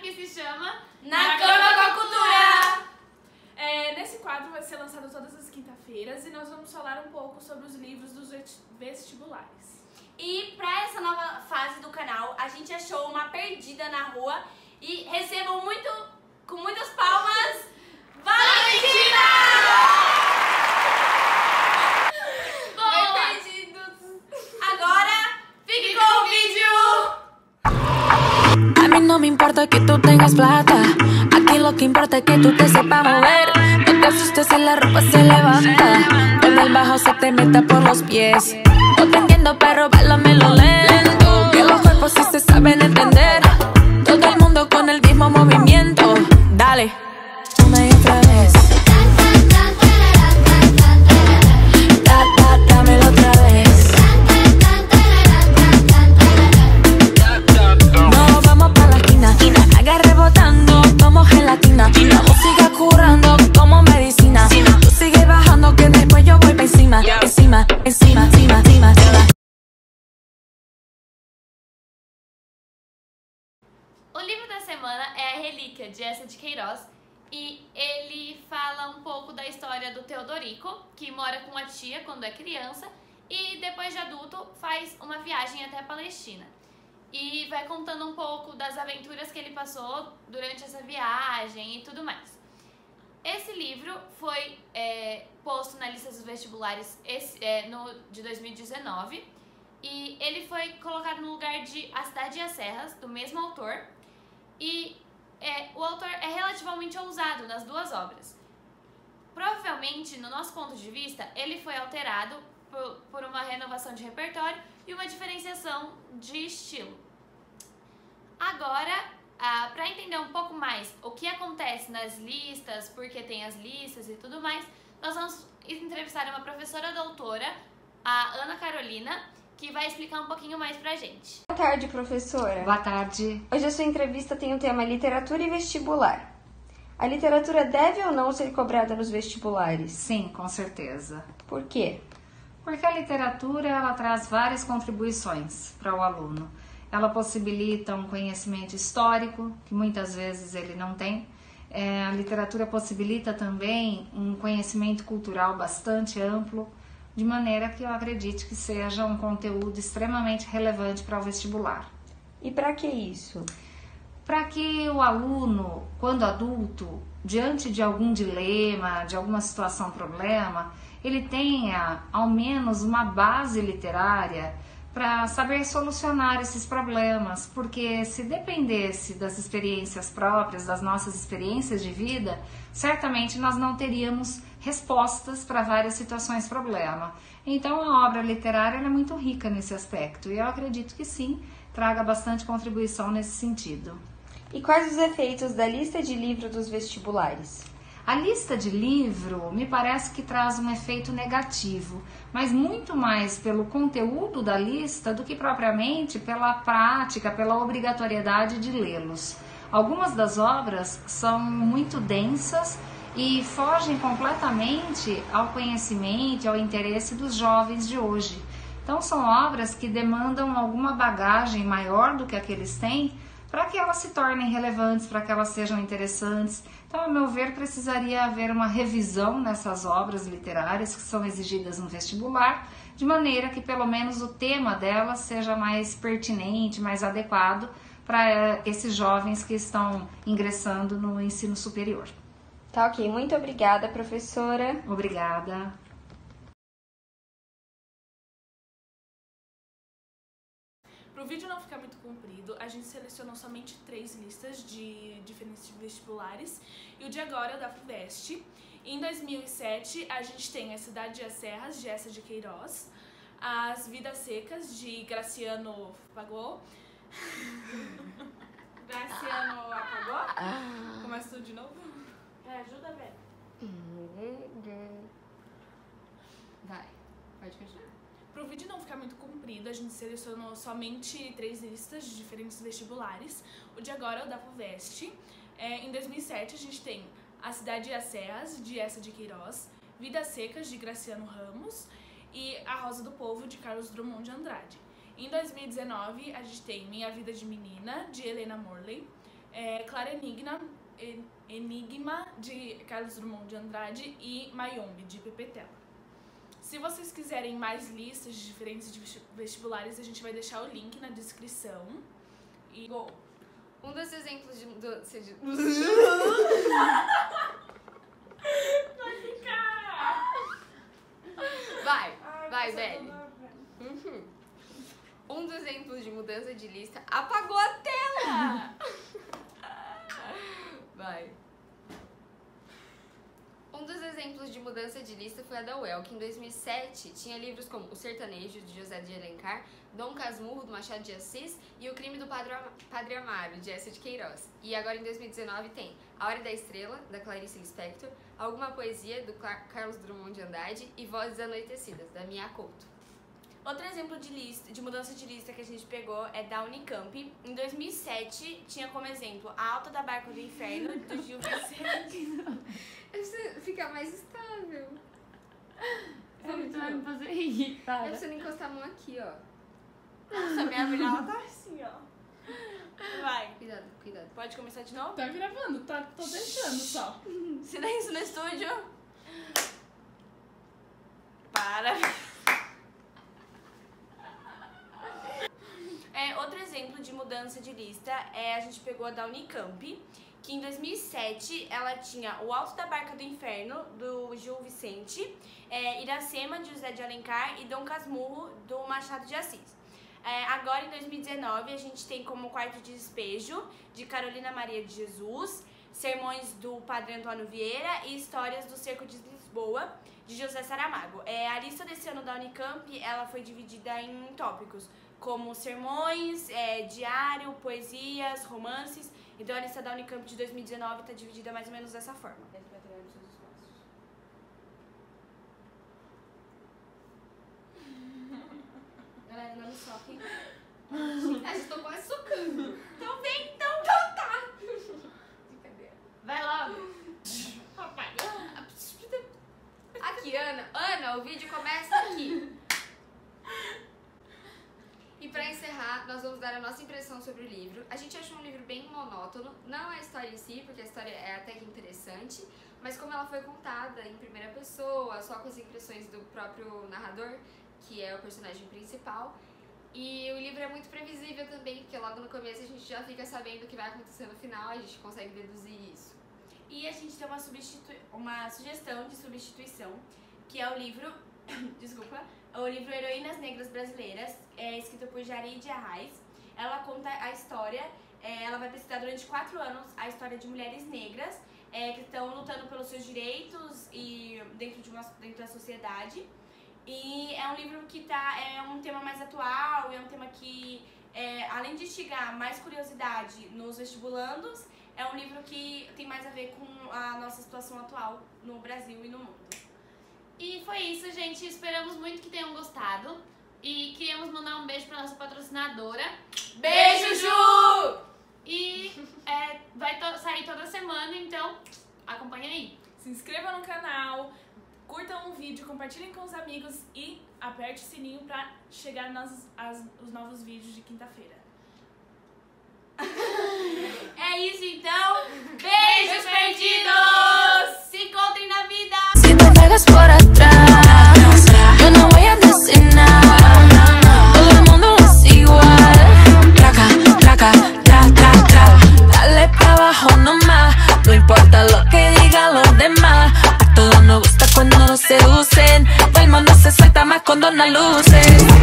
que se chama Na Cama com a Cultura! Nesse quadro vai ser lançado todas as quinta-feiras e nós vamos falar um pouco sobre os livros dos vestibulares. E para essa nova fase do canal, a gente achou uma perdida na rua e recebam com muitas palmas, Valentina! Boa! Perdidos! Agora, fique com o vídeo! A mí no me importa que tú tengas plata. Aquí lo que importa es que tú te sepas mover. No te asustes si la ropa se levanta. Cuando el bajo se te meta por los pies. No te entiendo, pero báilamelo lento. Que los cuerpos sí se saben entender. Todo el mundo con el mismo movimiento. Dale, una y otra vez. Dámelo otra vez. No vamos pa' la esquina. Haga rebotando como gelatina. La música curando como medicina. Tú sigue bajando que después yo voy pa' encima. Encima, encima, encima, encima, encima. O livro da semana é A Relíquia, de Eça de Queiroz, e ele fala um pouco da história do Teodorico, que mora com a tia quando é criança e depois de adulto faz uma viagem até a Palestina. E vai contando um pouco das aventuras que ele passou durante essa viagem e tudo mais. Esse livro foi posto na lista dos vestibulares de 2019 e ele foi colocado no lugar de A Cidade e as Serras, do mesmo autor. E o autor é relativamente ousado nas duas obras. Provavelmente, no nosso ponto de vista, ele foi alterado por uma renovação de repertório e uma diferenciação de estilo. Agora, para entender um pouco mais o que acontece nas listas, por que tem as listas e tudo mais, nós vamos entrevistar uma professora doutora, a Ana Carolina, que vai explicar um pouquinho mais pra gente. Boa tarde, professora. Boa tarde. Hoje a sua entrevista tem o tema literatura e vestibular. A literatura deve ou não ser cobrada nos vestibulares? Sim, com certeza. Por quê? Porque a literatura ela traz várias contribuições para o aluno. Ela possibilita um conhecimento histórico, que muitas vezes ele não tem. A literatura possibilita também um conhecimento cultural bastante amplo, de maneira que eu acredite que seja um conteúdo extremamente relevante para o vestibular. E para que isso? Para que o aluno, quando adulto, diante de algum dilema, de alguma situação, problema, ele tenha ao menos uma base literária para saber solucionar esses problemas, porque se dependesse das experiências próprias, das nossas experiências de vida, certamente nós não teríamos respostas para várias situações problema. Então a obra literária é muito rica nesse aspecto e eu acredito que sim, traga bastante contribuição nesse sentido. E quais os efeitos da lista de livro dos vestibulares? A lista de livro me parece que traz um efeito negativo, mas muito mais pelo conteúdo da lista do que propriamente pela prática, pela obrigatoriedade de lê-los. Algumas das obras são muito densas e fogem completamente ao conhecimento e ao interesse dos jovens de hoje. Então são obras que demandam alguma bagagem maior do que a que eles têm para que elas se tornem relevantes, para que elas sejam interessantes. Então, a meu ver, precisaria haver uma revisão nessas obras literárias que são exigidas no vestibular, de maneira que pelo menos o tema delas seja mais pertinente, mais adequado para esses jovens que estão ingressando no ensino superior. Tá ok, muito obrigada, professora. Obrigada. Para o vídeo não ficar muito comprido, a gente selecionou somente 3 listas de diferentes vestibulares e o de agora é o da FUVEST. Em 2007, a gente tem A Cidade e as Serras, de Eça de Queiroz, As Vidas Secas, de Graciano Apagó. Graciano Apagó? Começa tudo de novo? Ajuda, velho. Vai, pode continuar. Para o vídeo não ficar muito comprido, a gente selecionou somente 3 listas de diferentes vestibulares. O de agora é o da FUVEST. Em 2007, a gente tem A Cidade e as Serras, de Eça de Queiroz, Vidas Secas, de Graciano Ramos e A Rosa do Povo, de Carlos Drummond de Andrade. Em 2019, a gente tem Minha Vida de Menina, de Helena Morley, Clara Enigma, de Carlos Drummond de Andrade, e Mayombe, de Pepe Tela. Se vocês quiserem mais listas de diferentes vestibulares, a gente vai deixar o link na descrição. E go! Um dos exemplos de mudança de... Vai ficar! Vai, Belle. Um dos exemplos de mudança de lista apagou a tela! Vai. Um dos exemplos de mudança de lista foi a da UEL, que em 2007 tinha livros como O Sertanejo, de José de Alencar, Dom Casmurro, do Machado de Assis, e O Crime do Padre Amaro, de Eça de Queiroz. E agora em 2019 tem A Hora da Estrela, da Clarice Lispector, Alguma Poesia, do Carlos Drummond de Andrade, e Vozes Anoitecidas, da Mia Couto. Outro exemplo de mudança de lista que a gente pegou é da Unicamp. Em 2007, tinha como exemplo A Alta da Barca do Inferno, do Gil Vicente. É pra você ficar mais estável. Você vai me fazer irritada. É pra você não encostar a mão aqui, ó. Nossa, minha abelha tá assim, ó. Vai. Cuidado. Pode começar de novo? Tá gravando, tô deixando só. Silêncio no estúdio. Para. Outro exemplo de mudança de lista a gente pegou a da Unicamp, que em 2007 ela tinha O Alto da Barca do Inferno, do Gil Vicente, Iracema, de José de Alencar, e Dom Casmurro, do Machado de Assis. Agora, em 2019, a gente tem como Quarto de Despejo, de Carolina Maria de Jesus, Sermões do Padre Antônio Vieira e Histórias do Cerco de Lisboa, de José Saramago. A lista desse ano da Unicamp, ela foi dividida em tópicos, como sermões, diário, poesias, romances. Então a lista da Unicamp de 2019 está dividida mais ou menos dessa forma. Galera, não me soquem. Eu tô quase socando. Então vem, então tá. Brincadeira. Vai logo. Aqui, Ana, o vídeo começa aqui. E pra encerrar, nós vamos dar a nossa impressão sobre o livro. A gente achou um livro bem monótono, não a história em si, porque a história é até que interessante, mas como ela foi contada em primeira pessoa, só com as impressões do próprio narrador, que é o personagem principal. E o livro é muito previsível também, porque logo no começo a gente já fica sabendo o que vai acontecer no final, a gente consegue deduzir isso. E a gente tem uma sugestão de substituição, que é o livro, o livro Heroínas Negras Brasileiras, escrito por Jarid Arraes. Ela conta a história, ela vai pesquisar durante 4 anos a história de mulheres negras que estão lutando pelos seus direitos e dentro da sociedade. E é um livro que é um tema mais atual, é um tema que, além de instigar mais curiosidade nos vestibulandos, é um livro que tem mais a ver com a nossa situação atual no Brasil e no mundo. E foi isso, gente. Esperamos muito que tenham gostado. E queríamos mandar um beijo pra nossa patrocinadora. Beijo, Ju! E vai sair toda semana, então acompanha aí. Se inscreva no canal, curtam o vídeo, compartilhem com os amigos e aperte o sininho pra chegar os novos vídeos de quinta-feira. É isso então. Beijos perdidos! Se encontrem na vida! Si te pegas por atrás, yo no voy a decir nada. Todo el mundo es igual. Traca, traca, tra, tra, tra. Dale pa' abajo nomás. No importa lo que digan los demás. A todos nos gusta cuando nos seducen. El mundo se suelta más cuando no luces.